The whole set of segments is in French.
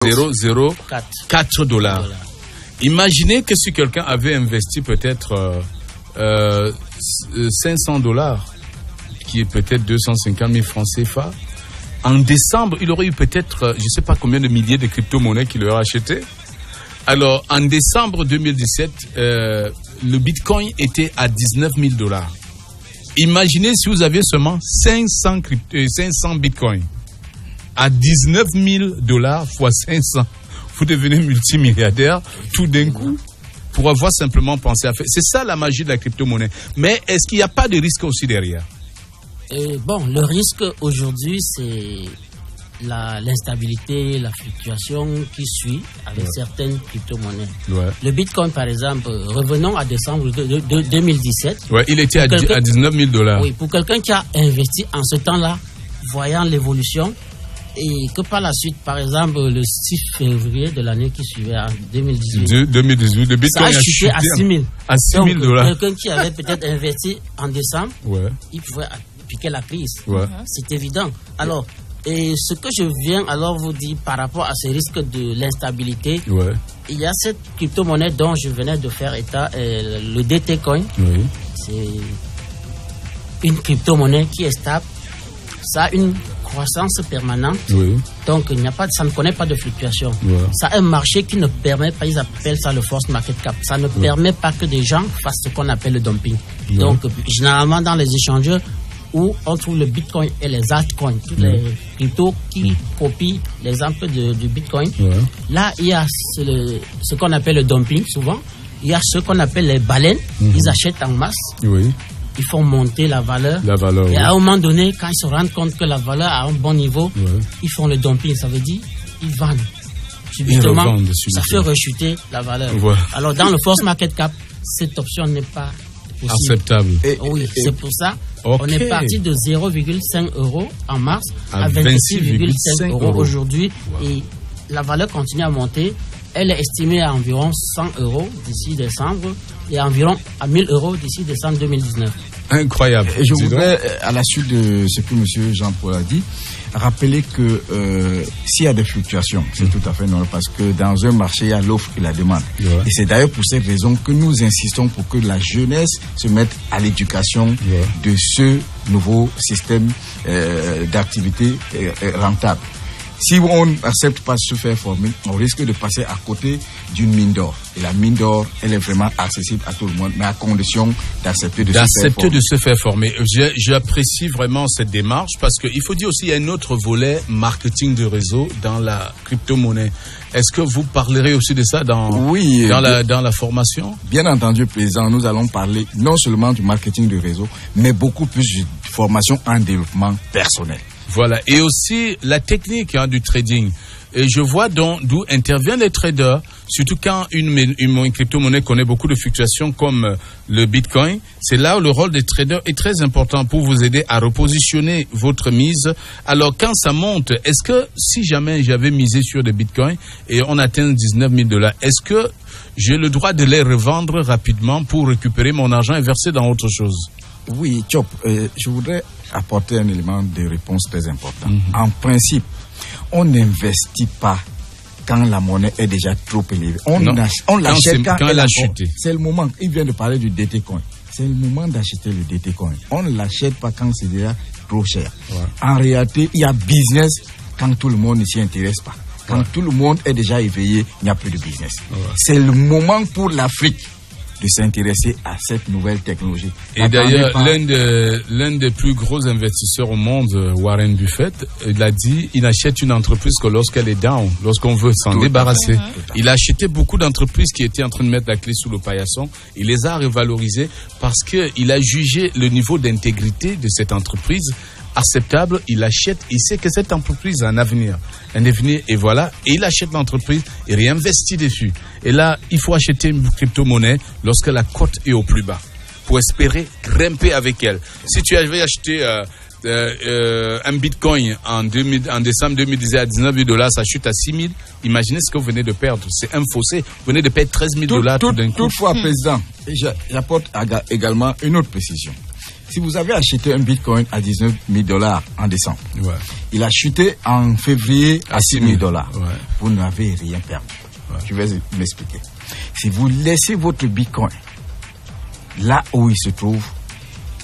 0,004 $. Imaginez que si quelqu'un avait investi peut-être 500 $, qui est peut-être 250 000 francs CFA, en décembre, il aurait eu peut-être, je ne sais pas combien de milliers de crypto-monnaies qu'il aurait acheté. Alors, en décembre 2017, le Bitcoin était à 19 000 $. Imaginez si vous aviez seulement 500 Bitcoins. À 19 000 $ fois 500, vous devenez multimilliardaire tout d'un coup pour avoir simplement pensé à faire. C'est ça la magie de la crypto-monnaie. Mais est-ce qu'il n'y a pas de risque aussi derrière? Le risque aujourd'hui, c'est l'instabilité, la fluctuation qui suit avec certaines crypto-monnaies. Ouais. Le Bitcoin, par exemple, revenons à décembre 2017. Ouais, il était à 19 000 $. Oui, pour quelqu'un qui a investi en ce temps-là, voyant l'évolution, et que par la suite, par exemple, le 6 février de l'année qui suivait, en 2018, le Bitcoin a chuté à 6 000. À 6 000 $. Quelqu'un qui avait peut-être investi en décembre, il pouvait appliquer la crise. Ouais. C'est évident. Alors, et ce que je viens alors vous dire par rapport à ce risque de l'instabilité, il y a cette crypto-monnaie dont je venais de faire état, le DT Coin. Oui. C'est une crypto-monnaie qui est stable. Ça a une croissance permanente. Oui. Donc, ça ne connaît pas de fluctuation. Ouais. Ça a un marché qui ne permet pas, ils appellent ça le force market cap. Ça ne permet pas que des gens fassent ce qu'on appelle le dumping. Ouais. Donc, généralement, dans les échangeurs, où on trouve le Bitcoin et les altcoins, tous les cryptos qui copient l'exemple du Bitcoin. Ouais. Là, il y a ce qu'on appelle le dumping, souvent. Il y a ce qu'on appelle les baleines. Ils achètent en masse. Oui. Ils font monter la valeur. Et à un moment donné, quand ils se rendent compte que la valeur a un bon niveau, ils font le dumping. Ça veut dire ils vendent. Subitement, ça fait rechuter la valeur. Ouais. Alors, dans le force market cap, cette option n'est pas acceptable. Oui, c'est pour ça. On est parti de 0,5 € en mars à 26,5 € aujourd'hui. Wow. Et la valeur continue à monter. Elle est estimée à environ 100 € d'ici décembre et environ à 1 000 € d'ici décembre 2019. Incroyable. Et je voudrais, à la suite de ce que M. Jean-Paul a dit, rappeler que s'il y a des fluctuations, c'est tout à fait normal parce que dans un marché, il y a l'offre et la demande. Ouais. Et c'est d'ailleurs pour cette raison que nous insistons pour que la jeunesse se mette à l'éducation de ce nouveau système d'activité rentable. Si on n'accepte pas de se faire former, on risque de passer à côté d'une mine d'or. Et la mine d'or, elle est vraiment accessible à tout le monde, mais à condition d'accepter de se faire former. J'apprécie vraiment cette démarche parce qu'il faut dire aussi qu'il y a un autre volet marketing de réseau dans la crypto-monnaie. Est-ce que vous parlerez aussi de ça dans la formation? Bien entendu, Président, nous allons parler non seulement du marketing de réseau, mais beaucoup plus de formation en développement personnel. Voilà, et aussi la technique du trading. Et je vois d'où interviennent les traders, surtout quand une crypto-monnaie connaît beaucoup de fluctuations comme le Bitcoin. C'est là où le rôle des traders est très important pour vous aider à repositionner votre mise. Alors quand ça monte, est-ce que si jamais j'avais misé sur des Bitcoins et on atteint 19 000 $, est-ce que j'ai le droit de les revendre rapidement pour récupérer mon argent et verser dans autre chose? Oui, Chop, je voudrais apporter un élément de réponse très important. En principe, on n'investit pas quand la monnaie est déjà trop élevée. On l'achète quand elle a chuté. C'est le moment. Il vient de parler du DT Coin. C'est le moment d'acheter le DT Coin. On ne l'achète pas quand c'est déjà trop cher. Ouais. En réalité, il y a business quand tout le monde ne s'y intéresse pas. Quand tout le monde est déjà éveillé, il n'y a plus de business. Ouais. C'est le moment pour l'Afrique de s'intéresser à cette nouvelle technologie. Et d'ailleurs, l'un des plus gros investisseurs au monde, Warren Buffett, il a dit, il achète une entreprise que lorsqu'elle est down, lorsqu'on veut s'en débarrasser. Il a acheté beaucoup d'entreprises qui étaient en train de mettre la clé sous le paillasson. Il les a revalorisées parce qu'il a jugé le niveau d'intégrité de cette entreprise acceptable. Il achète, il sait que cette entreprise a un avenir, et voilà, et il achète l'entreprise et réinvestit dessus. Et là, il faut acheter une crypto-monnaie lorsque la cote est au plus bas pour espérer grimper avec elle. Si tu avais acheté un Bitcoin en décembre 2010 à 19 000 $, ça chute à 6 000. Imaginez ce que vous venez de perdre. C'est un fossé. Vous venez de perdre 13 000 $ tout d'un coup. Toutefois, Président, j'apporte également une autre précision. Si vous avez acheté un bitcoin à $19 000 en décembre, il a chuté en février à $6 000, vous n'avez rien perdu. Je vais m'expliquer. Si vous laissez votre bitcoin là où il se trouve,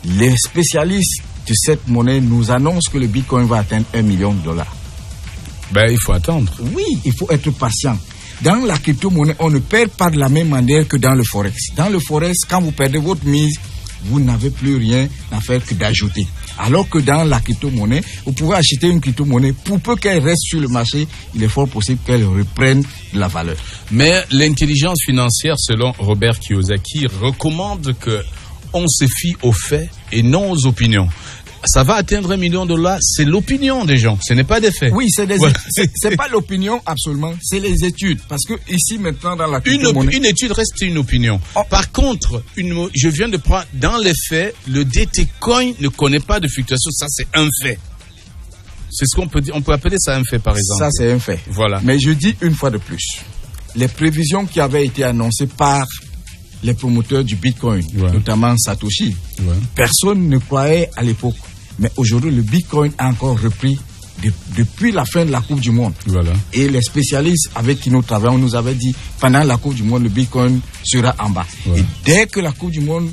les spécialistes de cette monnaie nous annoncent que le bitcoin va atteindre $1 million. Ben, il faut attendre. Oui, il faut être patient. Dans la crypto-monnaie, on ne perd pas de la même manière que dans le forex. Dans le forex, quand vous perdez votre mise, vous n'avez plus rien à faire que d'ajouter. Alors que dans la crypto-monnaie, vous pouvez acheter une crypto-monnaie, pour peu qu'elle reste sur le marché, il est fort possible qu'elle reprenne de la valeur. Mais l'intelligence financière, selon Robert Kiyosaki, recommande que on se fie aux faits et non aux opinions. Ça va atteindre $1 million, c'est l'opinion des gens, ce n'est pas des faits. Oui, c'est pas l'opinion absolument, c'est les études. Parce que ici maintenant dans la crypto-monnaie... Une étude reste une opinion. Par contre, je viens de prendre, dans les faits, le DT Coin ne connaît pas de fluctuation, ça c'est un fait. C'est ce qu'on peut dire, on peut appeler ça un fait par exemple. Ça c'est un fait. Voilà. Mais je dis une fois de plus, les prévisions qui avaient été annoncées par les promoteurs du Bitcoin, notamment Satoshi, personne ne croyait à l'époque. Mais aujourd'hui, le Bitcoin a encore repris depuis la fin de la Coupe du Monde. Et les spécialistes avec qui nous travaillons nous avaient dit, pendant la Coupe du Monde, le Bitcoin sera en bas. Et dès que la Coupe du Monde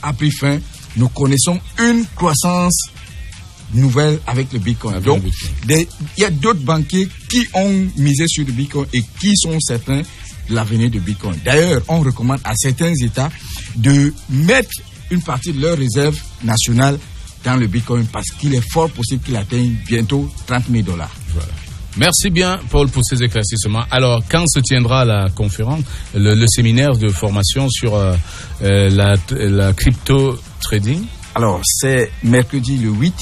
a pris fin, nous connaissons une croissance nouvelle avec le Bitcoin. Donc, il y a d'autres banquiers qui ont misé sur le Bitcoin et qui sont certains de l'avenir du Bitcoin. D'ailleurs, on recommande à certains États de mettre une partie de leurs réserves nationales dans le Bitcoin parce qu'il est fort possible qu'il atteigne bientôt $30 000. Voilà. Merci bien, Paul, pour ces éclaircissements. Alors, quand se tiendra la conférence, le séminaire de formation sur la crypto trading? Alors, c'est mercredi le 8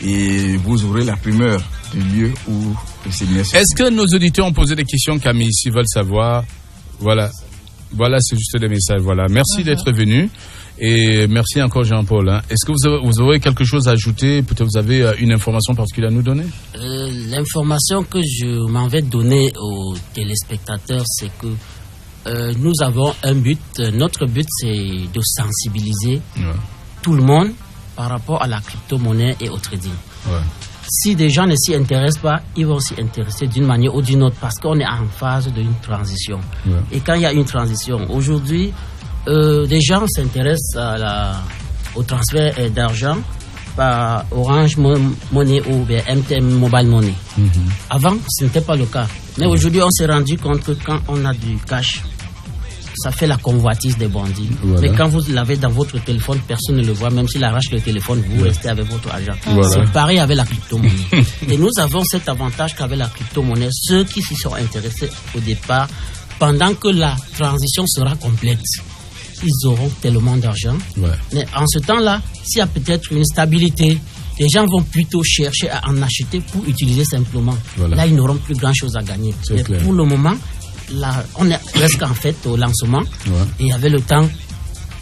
et vous aurez la primeur du lieu où le séminaire se... Est-ce que nos auditeurs ont posé des questions, Camille, s'ils veulent savoir? Voilà, c'est juste des messages. Voilà. Merci d'être venu. Et merci encore Jean-Paul. Est-ce que vous avez quelque chose à ajouter? Peut-être vous avez une information particulière à nous donner? L'information que je m'en vais donner aux téléspectateurs, c'est que nous avons un but. Notre but, c'est de sensibiliser tout le monde par rapport à la crypto-monnaie et au trading. Si des gens ne s'y intéressent pas, ils vont s'y intéresser d'une manière ou d'une autre parce qu'on est en phase d'une transition. Et quand il y a une transition, aujourd'hui, des gens s'intéressent au transfert d'argent par Orange Money ou bien MTN Mobile Money. Avant, ce n'était pas le cas. Mais aujourd'hui, on s'est rendu compte que quand on a du cash, ça fait la convoitise des bandits. Mais quand vous l'avez dans votre téléphone, personne ne le voit. Même s'il arrache le téléphone, vous restez avec votre argent. C'est pareil avec la crypto-monnaie. Et nous avons cet avantage qu'avec la crypto-monnaie, ceux qui s'y sont intéressés au départ, pendant que la transition sera complète, ils auront tellement d'argent. Mais en ce temps-là, s'il y a peut-être une stabilité, les gens vont plutôt chercher à en acheter pour utiliser simplement. Là, ils n'auront plus grand-chose à gagner. Mais pour le moment, là, on est presque en fait au lancement. Et avec le temps,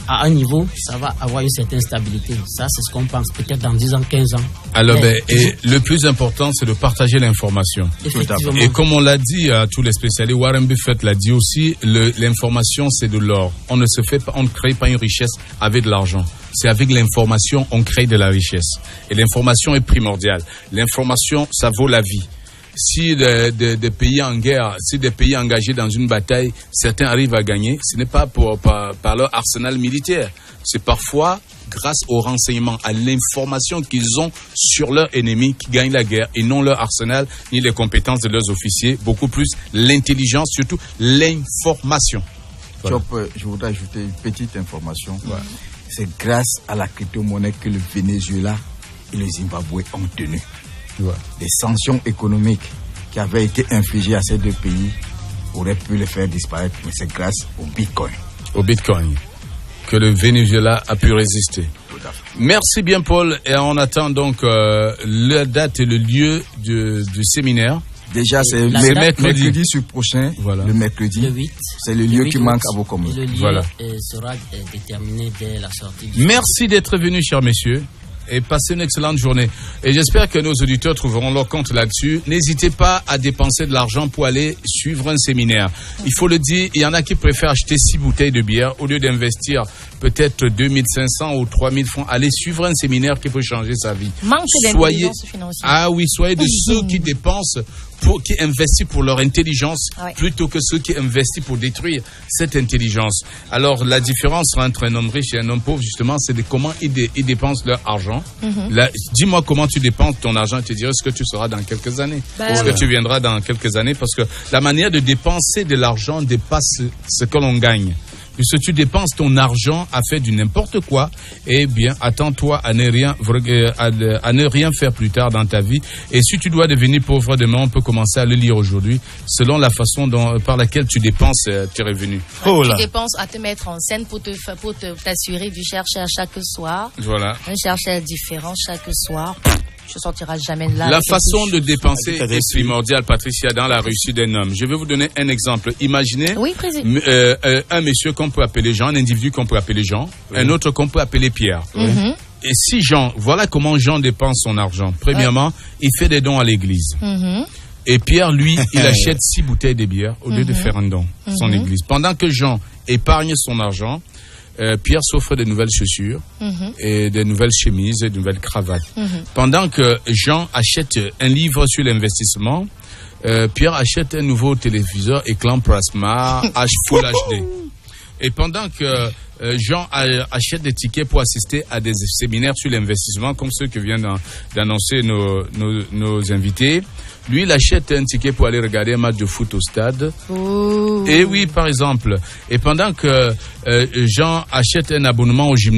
à un niveau, ça va avoir une certaine stabilité. Ça, c'est ce qu'on pense peut-être dans 10 ans, 15 ans. Alors, et le plus important, c'est de partager l'information. Et comme on l'a dit à tous les spécialistes, Warren Buffett l'a dit aussi, l'information, c'est de l'or. On ne crée pas une richesse avec de l'argent. C'est avec l'information, on crée de la richesse. Et l'information est primordiale. L'information, ça vaut la vie. Si des pays en guerre, si des pays engagés dans une bataille, certains arrivent à gagner, ce n'est pas par leur arsenal militaire. C'est parfois grâce au renseignement, à l'information qu'ils ont sur leur ennemi qui gagne la guerre et non leur arsenal ni les compétences de leurs officiers, beaucoup plus l'intelligence, surtout l'information. Voilà. Je voudrais ajouter une petite information. C'est grâce à la crypto-monnaie que le Venezuela et le Zimbabwe ont tenu. Des sanctions économiques qui avaient été infligées à ces deux pays auraient pu les faire disparaître, mais c'est grâce au Bitcoin. Au Bitcoin que le Venezuela a pu résister. Merci bien Paul, et on attend donc la date et le lieu du séminaire. Déjà, c'est le mercredi sur prochain, le mercredi. Le 8. C'est le lieu qui manque à vos communes. Le lieu sera déterminé dès la sortie. Merci d'être venus, chers messieurs. Et passez une excellente journée. Et j'espère que nos auditeurs trouveront leur compte là-dessus. N'hésitez pas à dépenser de l'argent pour aller suivre un séminaire. Il faut le dire, il y en a qui préfèrent acheter 6 bouteilles de bière au lieu d'investir peut-être 2500 ou 3000 francs. Allez suivre un séminaire qui peut changer sa vie. Soyez de ceux qui dépensent, qui investissent pour leur intelligence plutôt que ceux qui investissent pour détruire cette intelligence. Alors, la différence entre un homme riche et un homme pauvre, justement, c'est de comment ils dépensent leur argent. Dis-moi comment tu dépenses ton argent, je te dirai ce que tu seras dans quelques années. Ce que tu viendras dans quelques années, parce que la manière de dépenser de l'argent dépasse ce que l'on gagne. Puisque tu dépenses ton argent à faire du n'importe quoi, eh bien, attends-toi à ne rien faire plus tard dans ta vie. Et si tu dois devenir pauvre demain, on peut commencer à le lire aujourd'hui, selon la façon par laquelle tu dépenses tes revenus. Tu dépenses à te mettre en scène pour t'assurer du chercheur chaque soir. Voilà. Un chercheur différent chaque soir. Je sortirai jamais de là. La façon de dépenser est primordiale, Patricia, dans la réussite d'un homme. Je vais vous donner un exemple. Imaginez un monsieur qu'on peut appeler Jean, un individu qu'on peut appeler Jean, un autre qu'on peut appeler Pierre. Et si Jean, voilà comment Jean dépense son argent. Premièrement, il fait des dons à l'église. Et Pierre, lui, il achète 6 bouteilles de bière au lieu de faire un don à son église. Pendant que Jean épargne son argent, Pierre s'offre de nouvelles chaussures et de nouvelles chemises et de nouvelles cravates. Pendant que Jean achète un livre sur l'investissement, Pierre achète un nouveau téléviseur écran plasma Full HD. Et pendant que Jean achète des tickets pour assister à des séminaires sur l'investissement, comme ceux que viennent d'annoncer nos invités, lui, il achète un ticket pour aller regarder un match de foot au stade. Et oui, par exemple. Et pendant que Jean achète un abonnement au gymnase,